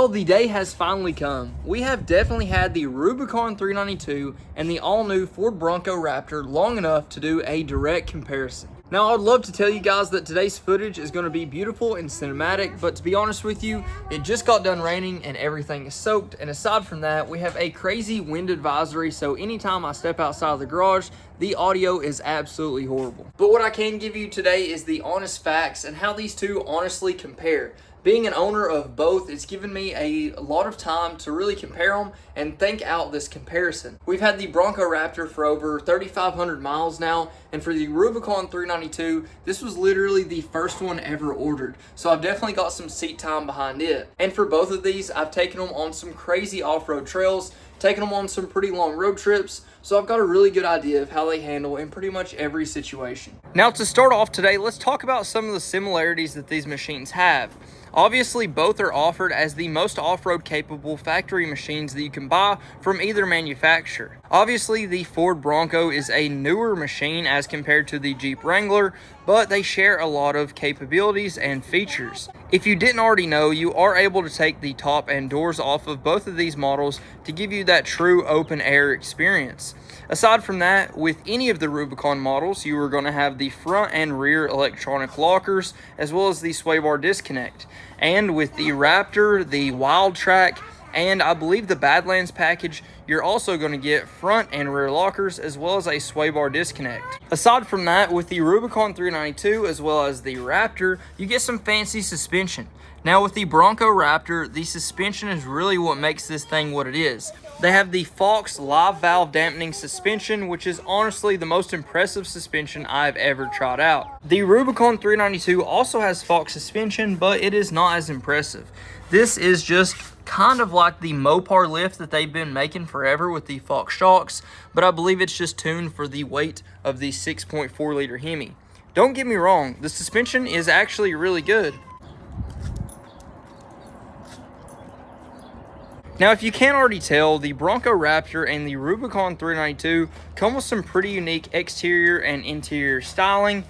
Well, the day has finally come. We have definitely had the Rubicon 392 and the all-new Ford Bronco Raptor long enough to do a direct comparison. Now, I'd love to tell you guys that today's footage is going to be beautiful and cinematic, but to be honest with you, it just got done raining and everything is soaked. And aside from that, we have a crazy wind advisory, so anytime I step outside of the garage, the audio is absolutely horrible. But what I can give you today is the honest facts and how these two honestly compare. Being an owner of both, it's given me a lot of time to really compare them and think out this comparison. We've had the Bronco Raptor for over 3,500 miles now, and for the Rubicon 392, this was literally the first one ever ordered. So I've definitely got some seat time behind it. And for both of these, I've taken them on some crazy off-road trails, taken them on some pretty long road trips, so I've got a really good idea of how they handle in pretty much every situation. Now, to start off today, let's talk about some of the similarities that these machines have. Obviously, both are offered as the most off-road capable factory machines that you can buy from either manufacturer. Obviously, the Ford Bronco is a newer machine as compared to the Jeep Wrangler, but they share a lot of capabilities and features. If you didn't already know, you are able to take the top and doors off of both of these models to give you that true open air experience. Aside from that, with any of the Rubicon models, you are going to have the front and rear electronic lockers, as well as the sway bar disconnect. And with the Raptor, the Wild Track, and I believe the Badlands package, you're also going to get front and rear lockers as well as a sway bar disconnect. Aside from that, with the Rubicon 392 as well as the Raptor, you get some fancy suspension. Now with the Bronco Raptor, the suspension is really what makes this thing what it is. They have the Fox live valve dampening suspension, which is honestly the most impressive suspension I've ever tried out. The Rubicon 392 also has Fox suspension, but it is not as impressive. This is just kind of like the Mopar lift that they've been making forever with the Fox shocks, but I believe it's just tuned for the weight of the 6.4 liter Hemi. Don't get me wrong, the suspension is actually really good. Now, if you can't already tell, the Bronco Raptor and the Rubicon 392 come with some pretty unique exterior and interior styling,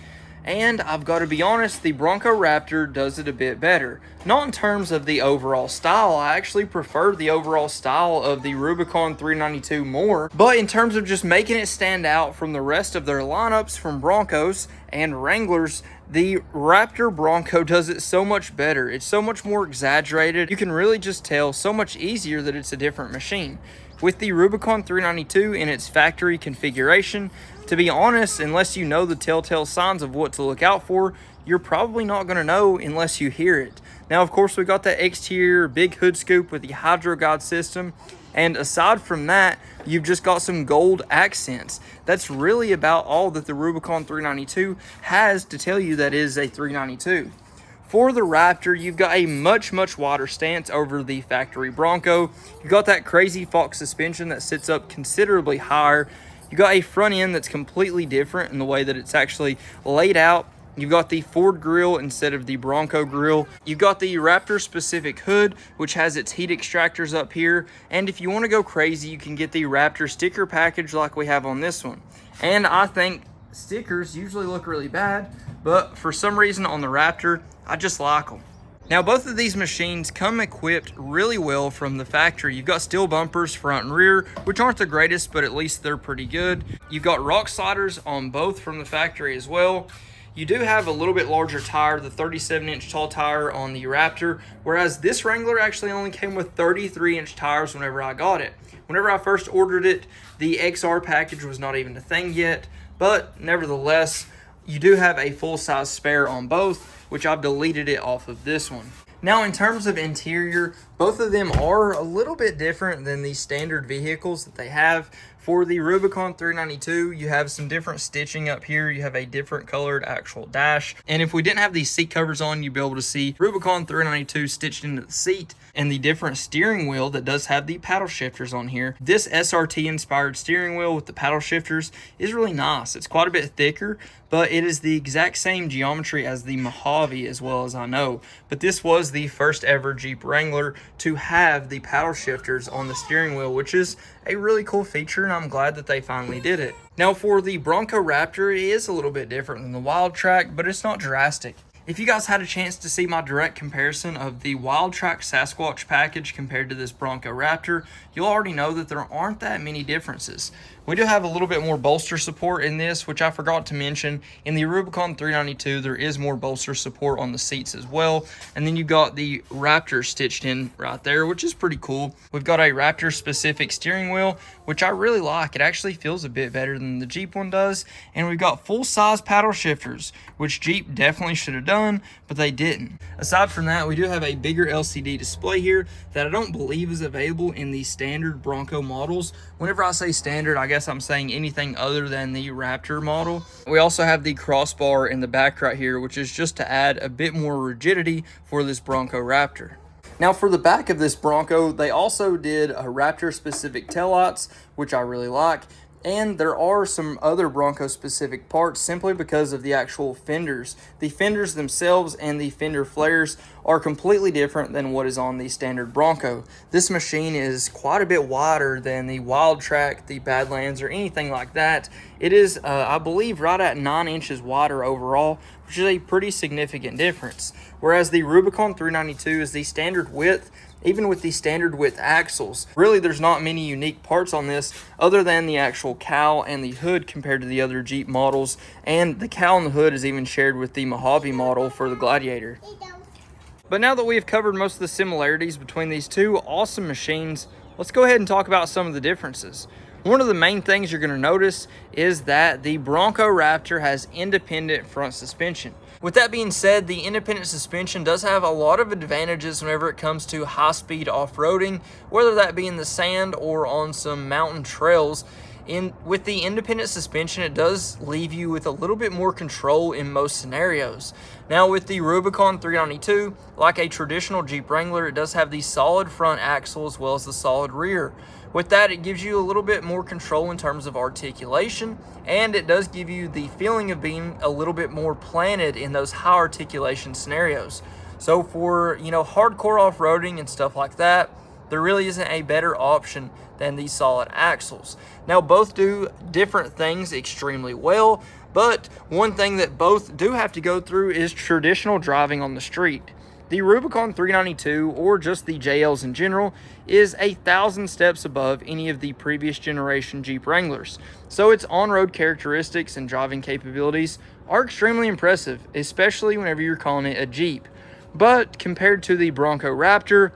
and I've got to be honest, the Bronco Raptor does it a bit better. Not in terms of the overall style, I actually prefer the overall style of the Rubicon 392 more, but in terms of just making it stand out from the rest of their lineups from Broncos and Wranglers, the Raptor Bronco does it so much better. It's so much more exaggerated. You can really just tell so much easier that it's a different machine. With the Rubicon 392 in its factory configuration, to be honest, unless you know the telltale signs of what to look out for, you're probably not going to know unless you hear it. Now, of course, we got that exterior big hood scoop with the Hydro Guide system. And aside from that, you've just got some gold accents. That's really about all that the Rubicon 392 has to tell you that is a 392. For the Raptor, you've got a much wider stance over the factory Bronco. You've got that crazy Fox suspension that sits up considerably higher. You got a front end that's completely different in the way that it's actually laid out. You've got the Ford grille instead of the Bronco grille. You've got the Raptor specific hood, which has its heat extractors up here. And if you want to go crazy, you can get the Raptor sticker package like we have on this one. And I think stickers usually look really bad, but for some reason on the Raptor, I just like them. Now, both of these machines come equipped really well from the factory. You've got steel bumpers front and rear, which aren't the greatest, but at least they're pretty good. You've got rock sliders on both from the factory as well. You do have a little bit larger tire, the 37-inch tall tire on the Raptor, whereas this Wrangler actually only came with 33-inch tires whenever I got it. Whenever I first ordered it, the XR package was not even a thing yet, but nevertheless, you do have a full-size spare on both, which I've deleted it off of this one. Now, in terms of interior, both of them are a little bit different than the standard vehicles that they have. For the Rubicon 392, you have some different stitching up here. You have a different colored actual dash. And if we didn't have these seat covers on, you'd be able to see Rubicon 392 stitched into the seat and the different steering wheel that does have the paddle shifters on here. This SRT-inspired steering wheel with the paddle shifters is really nice. It's quite a bit thicker, but it is the exact same geometry as the Mojave as well as I know. But this was the first ever Jeep Wrangler to have the paddle shifters on the steering wheel, which is a really cool feature, and I'm glad that they finally did it. Now, for the Bronco Raptor, it is a little bit different than the Wild Track, but it's not drastic. If you guys had a chance to see my direct comparison of the Wild Track Sasquatch package compared to this Bronco Raptor, you'll already know that there aren't that many differences. We do have a little bit more bolster support in this, which I forgot to mention. In the Rubicon 392, there is more bolster support on the seats as well. And then you got the Raptor stitched in right there, which is pretty cool. We've got a Raptor specific steering wheel, which I really like. It actually feels a bit better than the Jeep one does. And we've got full size paddle shifters, which Jeep definitely should have done, but they didn't. Aside from that, we do have a bigger LCD display here that I don't believe is available in the standard Bronco models. Whenever I say standard, I guess I'm saying anything other than the Raptor model. We also have the crossbar in the back right here, which is just to add a bit more rigidity for this Bronco Raptor. Now for the back of this Bronco, they also did a Raptor specific taillights, which I really like. And there are some other Bronco specific parts simply because of the actual fenders. The fenders themselves and the fender flares are completely different than what is on the standard Bronco. This machine is quite a bit wider than the Wild Track, the Badlands, or anything like that. It is, I believe, right at 9 inches wider overall, which is a pretty significant difference. Whereas the Rubicon 392 is the standard width. Even with the standard width axles, really there's not many unique parts on this other than the actual cowl and the hood compared to the other Jeep models, and the cowl and the hood is even shared with the Mojave model for the Gladiator. But now that we have covered most of the similarities between these two awesome machines, let's go ahead and talk about some of the differences. One of the main things you're going to notice is that the Bronco Raptor has independent front suspension. With that being said, the independent suspension does have a lot of advantages whenever it comes to high-speed off-roading, whether that be in the sand or on some mountain trails. With the independent suspension, it does leave you with a little bit more control in most scenarios. Now with the Rubicon 392, like a traditional Jeep Wrangler, it does have the solid front axle as well as the solid rear. With that, it gives you a little bit more control in terms of articulation, and it does give you the feeling of being a little bit more planted in those high articulation scenarios. So for, hardcore off-roading and stuff like that, there really isn't a better option than these solid axles. Now both do different things extremely well, but one thing that both do have to go through is traditional driving on the street. The Rubicon 392, or just the JLs in general, is 1,000 steps above any of the previous generation Jeep Wranglers. So its on-road characteristics and driving capabilities are extremely impressive, especially whenever you're calling it a Jeep. But compared to the Bronco Raptor,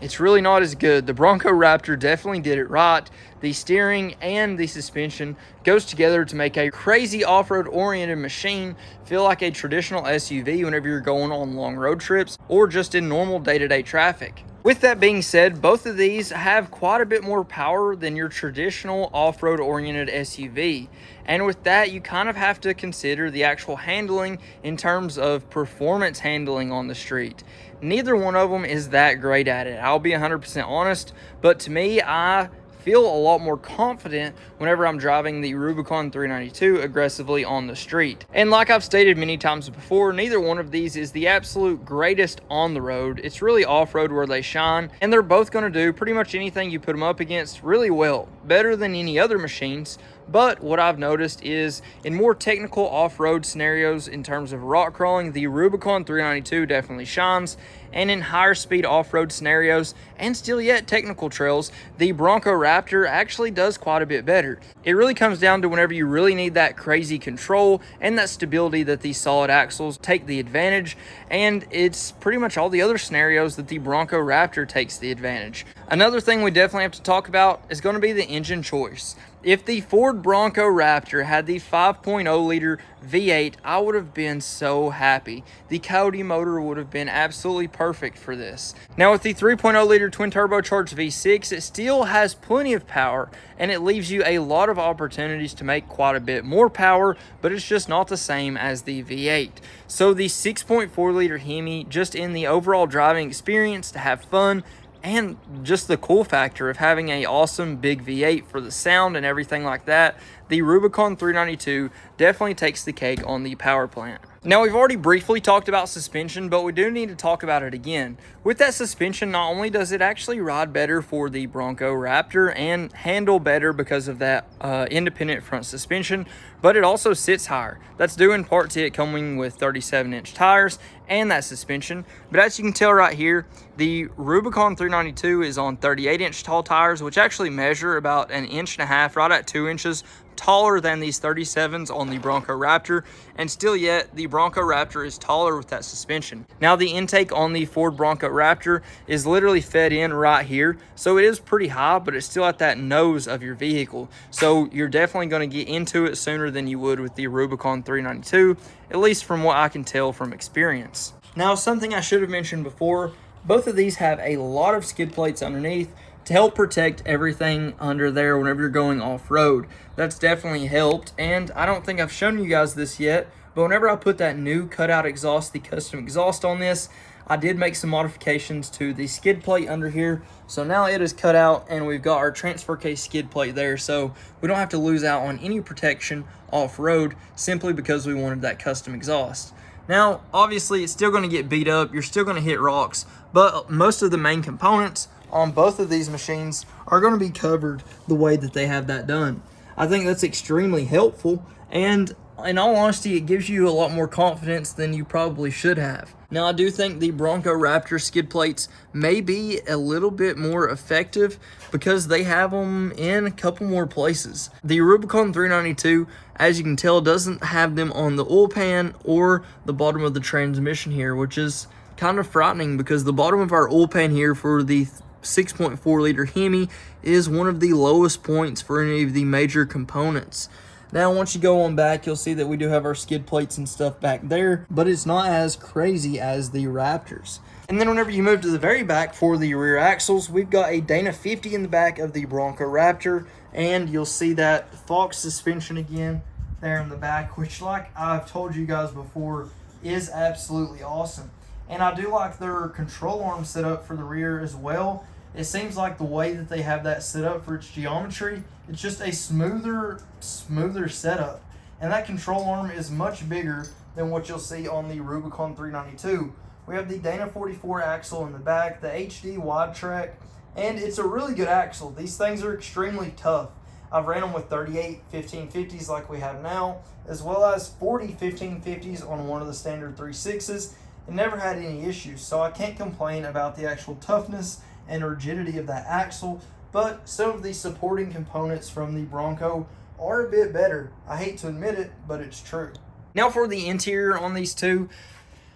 it's really not as good. The Bronco Raptor definitely did it right. The steering and the suspension goes together to make a crazy off-road oriented machine feel like a traditional SUV whenever you're going on long road trips or just in normal day-to-day traffic. With that being said, both of these have quite a bit more power than your traditional off-road oriented SUV. And with that, you kind of have to consider the actual handling in terms of performance handling on the street. Neither one of them is that great at it. I'll be 100% honest, but to me, I feel a lot more confident whenever I'm driving the Rubicon 392 aggressively on the street. And like I've stated many times before, neither one of these is the absolute greatest on the road. It's really off-road where they shine, and they're both going to do pretty much anything you put them up against really well, better than any other machines. But what I've noticed is in more technical off-road scenarios in terms of rock crawling, the Rubicon 392 definitely shines. And in higher speed off-road scenarios and still yet technical trails, the Bronco Raptor actually does quite a bit better. It really comes down to whenever you really need that crazy control and that stability that these solid axles take the advantage, and it's pretty much all the other scenarios that the Bronco Raptor takes the advantage. Another thing we definitely have to talk about is going to be the engine choice. If the Ford Bronco Raptor had the 5.0 liter V8, I would have been so happy. The Coyote motor would have been absolutely perfect for this. Now with the 3.0 liter twin turbocharged V6, it still has plenty of power, and it leaves you a lot of opportunities to make quite a bit more power, but it's just not the same as the V8. So the 6.4 liter Hemi, just in the overall driving experience, to have fun, and just the cool factor of having an awesome big V8 for the sound and everything like that, the Rubicon 392 definitely takes the cake on the power plant. Now, we've already briefly talked about suspension, but we do need to talk about it again. With that suspension, not only does it actually ride better for the Bronco Raptor and handle better because of that independent front suspension, but it also sits higher. That's due in part to it coming with 37-inch tires and that suspension. But as you can tell right here, the Rubicon 392 is on 38-inch tall tires, which actually measure about 1.5 inches, right at 2 inches taller than these 37s on the Bronco Raptor, and still yet the Bronco Raptor is taller with that suspension. Now, the intake on the Ford Bronco Raptor is literally fed in right here, so it is pretty high, but it's still at that nose of your vehicle, so you're definitely going to get into it sooner than you would with the Rubicon 392, at least from what I can tell from experience. Now, something I should have mentioned before, both of these have a lot of skid plates underneath to help protect everything under there whenever you're going off-road. That's definitely helped, and I don't think I've shown you guys this yet, but whenever I put that new cutout exhaust, the custom exhaust on this, I did make some modifications to the skid plate under here, so now it is cut out and we've got our transfer case skid plate there, so we don't have to lose out on any protection off-road simply because we wanted that custom exhaust. Now, obviously, it's still going to get beat up, you're still going to hit rocks, but most of the main components on both of these machines are going to be covered the way that they have that done. I think that's extremely helpful, and in all honesty, it gives you a lot more confidence than you probably should have. Now, I do think the Bronco Raptor skid plates may be a little bit more effective because they have them in a couple more places. The Rubicon 392, as you can tell, doesn't have them on the oil pan or the bottom of the transmission here, which is kind of frightening because the bottom of our oil pan here for the 6.4 liter Hemi is one of the lowest points for any of the major components. Now, once you go on back, you'll see that we do have our skid plates and stuff back there, but it's not as crazy as the Raptors. And then whenever you move to the very back for the rear axles, we've got a Dana 50 in the back of the Bronco Raptor, and you'll see that Fox suspension again there in the back, which, like I've told you guys before, is absolutely awesome. And I do like their control arm set up for the rear as well. It seems like the way that they have that set up for its geometry, it's just a smoother setup. And that control arm is much bigger than what you'll see on the Rubicon 392. We have the Dana 44 axle in the back, the HD wide track, and it's a really good axle. These things are extremely tough. I've ran them with 38 1550s like we have now, as well as 40 1550s on one of the standard 3.6s, and never had any issues. So I can't complain about the actual toughness and rigidity of that axle, but some of the supporting components from the Bronco are a bit better. I hate to admit it, but it's true. Now, for the interior on these two,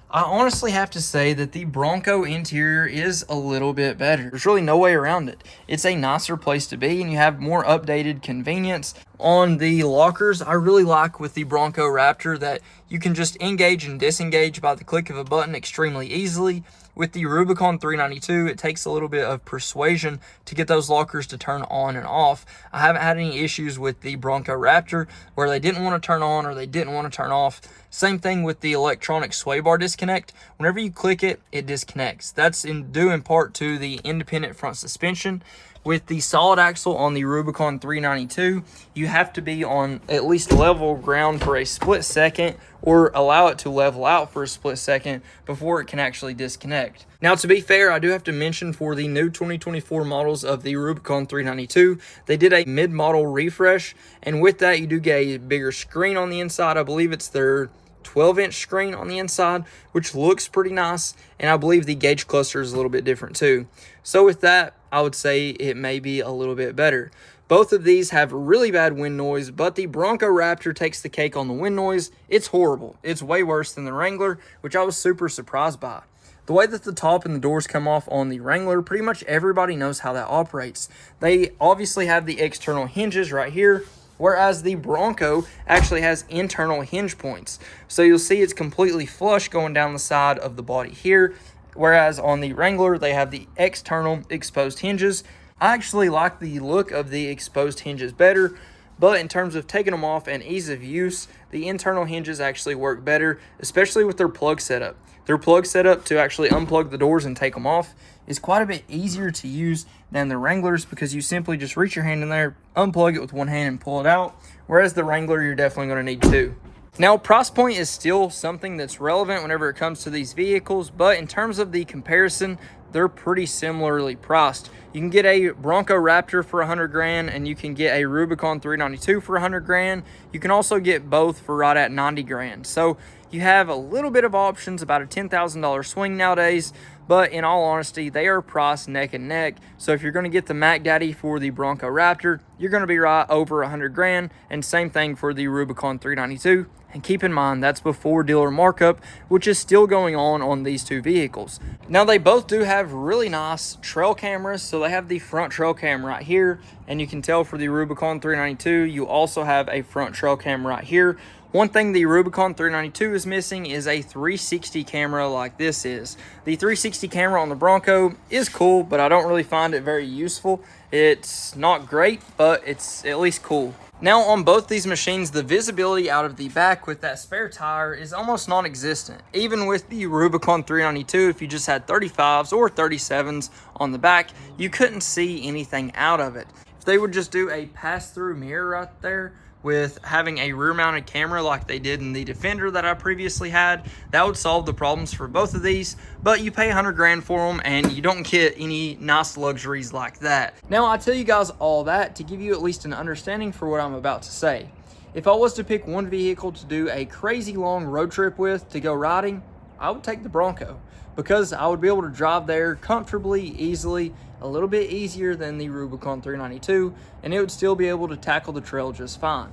I honestly have to say that the Bronco interior is a little bit better. There's really no way around it. It's a nicer place to be, and you have more updated convenience. On the lockers, I really like with the Bronco Raptor that you can just engage and disengage by the click of a button extremely easily. With the Rubicon 392, it takes a little bit of persuasion to get those lockers to turn on and off. I haven't had any issues with the Bronco Raptor where they didn't want to turn on or they didn't want to turn off. Same thing with the electronic sway bar disconnect. Whenever you click it, it disconnects. That's due in part to the independent front suspension. With the solid axle on the Rubicon 392, you have to be on at least level ground for a split second or allow it to level out for a split second before it can actually disconnect. Now, to be fair, I do have to mention for the new 2024 models of the Rubicon 392, they did a mid-model refresh, and with that, you do get a bigger screen on the inside. I believe it's their 12-inch screen on the inside, which looks pretty nice, and I believe the gauge cluster is a little bit different too. So with that, I would say it may be a little bit better. Both of these have really bad wind noise, but the Bronco Raptor takes the cake on the wind noise. It's horrible. It's way worse than the Wrangler, which I was super surprised by. The way that the top and the doors come off on the Wrangler, pretty much everybody knows how that operates. They obviously have the external hinges right here, whereas the Bronco actually has internal hinge points. So you'll see it's completely flush going down the side of the body here, whereas on the Wrangler, they have the external exposed hinges. I actually like the look of the exposed hinges better, but in terms of taking them off and ease of use, the internal hinges actually work better, especially with their plug setup. Their plug setup to actually unplug the doors and take them off is quite a bit easier to use than the Wranglers because you simply just reach your hand in there, unplug it with one hand and pull it out, whereas the Wrangler, you're definitely going to need two. Now, price point is still something that's relevant whenever it comes to these vehicles, but in terms of the comparison, they're pretty similarly priced. You can get a Bronco Raptor for 100 grand, and you can get a Rubicon 392 for 100 grand. You can also get both for right at 90 grand. So you have a little bit of options, about a $10,000 swing nowadays, but in all honesty, they are priced neck and neck. So if you're going to get the Mac Daddy for the Bronco Raptor, you're going to be right over 100 grand, and same thing for the Rubicon 392. And keep in mind, that's before dealer markup, which is still going on these two vehicles. Now, they both do have really nice trail cameras. So they have the front trail cam right here, and you can tell for the Rubicon 392, you also have a front trail cam right here. One thing the Rubicon 392 is missing is a 360 camera like this is. The 360 camera on the Bronco is cool, but I don't really find it very useful. It's not great, but it's at least cool. Now, on both these machines, the visibility out of the back with that spare tire is almost non-existent. Even with the Rubicon 392, if you just had 35s or 37s on the back, you couldn't see anything out of it. If they would just do a pass-through mirror right there, with having a rear-mounted camera like they did in the Defender that I previously had, that would solve the problems for both of these. But you pay 100 grand for them, and you don't get any nice luxuries like that. Now, I tell you guys all that to give you at least an understanding for what I'm about to say. If I was to pick one vehicle to do a crazy long road trip with to go riding, I would take the Bronco, because I would be able to drive there comfortably, easily, a little bit easier than the Rubicon 392, and it would still be able to tackle the trail just fine.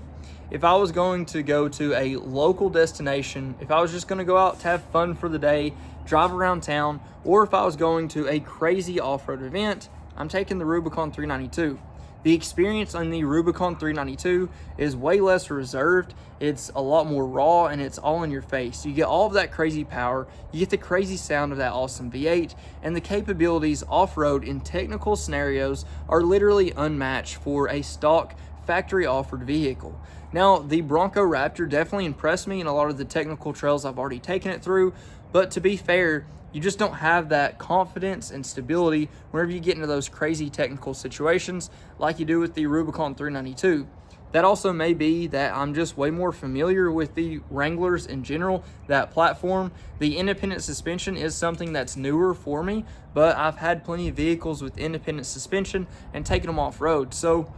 If I was going to go to a local destination, if I was just going to go out to have fun for the day, drive around town, or if I was going to a crazy off-road event, I'm taking the Rubicon 392. The experience on the Rubicon 392 is way less reserved. It's a lot more raw, and it's all in your face. You get all of that crazy power, you get the crazy sound of that awesome V8, and the capabilities off-road in technical scenarios are literally unmatched for a stock factory offered vehicle. Now, the Bronco Raptor definitely impressed me in a lot of the technical trails I've already taken it through, but to be fair, you just don't have that confidence and stability whenever you get into those crazy technical situations like you do with the Rubicon 392. That also may be that I'm just way more familiar with the Wranglers in general, that platform. The independent suspension is something that's newer for me, but I've had plenty of vehicles with independent suspension and taken them off-road. So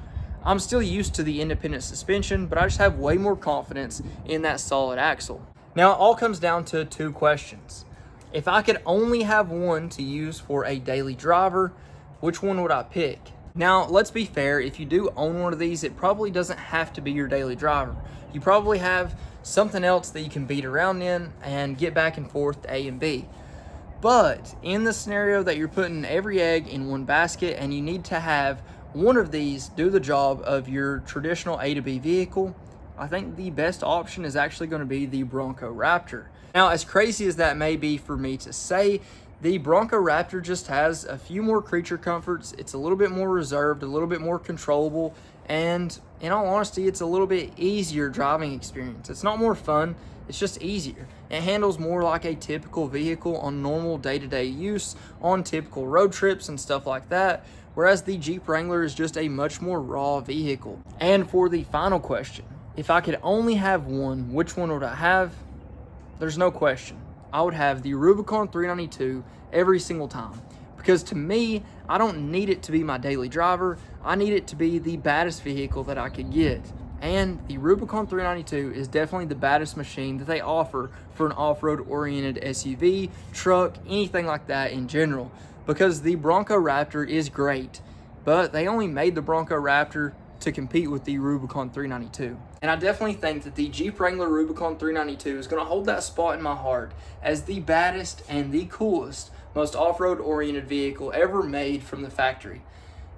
I'm still used to the independent suspension, but I just have way more confidence in that solid axle. Now, it all comes down to two questions. If I could only have one to use for a daily driver, which one would I pick? Now, let's be fair, if you do own one of these, it probably doesn't have to be your daily driver. You probably have something else that you can beat around in and get back and forth to A and B. But in the scenario that you're putting every egg in one basket and you need to have one of these do the job of your traditional A to B vehicle, I think the best option is actually going to be the Bronco Raptor. Now, as crazy as that may be for me to say, the Bronco Raptor just has a few more creature comforts. It's a little bit more reserved, a little bit more controllable, and in all honesty, it's a little bit easier driving experience. It's not more fun, it's just easier. It handles more like a typical vehicle on normal day-to-day use, on typical road trips and stuff like that, whereas the Jeep Wrangler is just a much more raw vehicle. And for the final question, if I could only have one, which one would I have? There's no question. I would have the Rubicon 392 every single time. Because to me, I don't need it to be my daily driver. I need it to be the baddest vehicle that I could get. And the Rubicon 392 is definitely the baddest machine that they offer for an off-road oriented SUV, truck, anything like that in general. Because the Bronco Raptor is great, but they only made the Bronco Raptor to compete with the Rubicon 392. And I definitely think that the Jeep Wrangler Rubicon 392 is going to hold that spot in my heart as the baddest and the coolest, most off-road oriented vehicle ever made from the factory.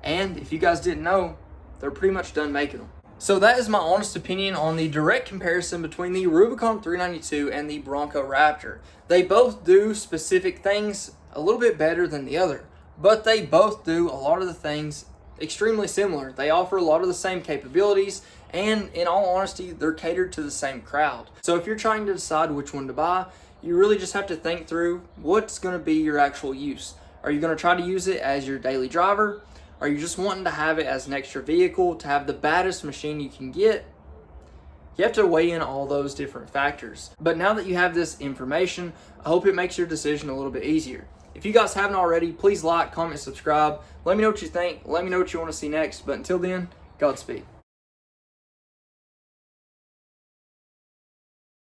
And if you guys didn't know, they're pretty much done making them. So that is my honest opinion on the direct comparison between the Rubicon 392 and the Bronco Raptor. They both do specific things a little bit better than the other, but they both do a lot of the things extremely similar. They offer a lot of the same capabilities, and in all honesty, they're catered to the same crowd. So if you're trying to decide which one to buy, you really just have to think through what's going to be your actual use. Are you going to try to use it as your daily driver? Are you just wanting to have it as an extra vehicle to have the baddest machine you can get? You have to weigh in all those different factors. But now that you have this information, I hope it makes your decision a little bit easier. If you guys haven't already, please like, comment, subscribe. Let me know what you think. Let me know what you want to see next. But until then, Godspeed.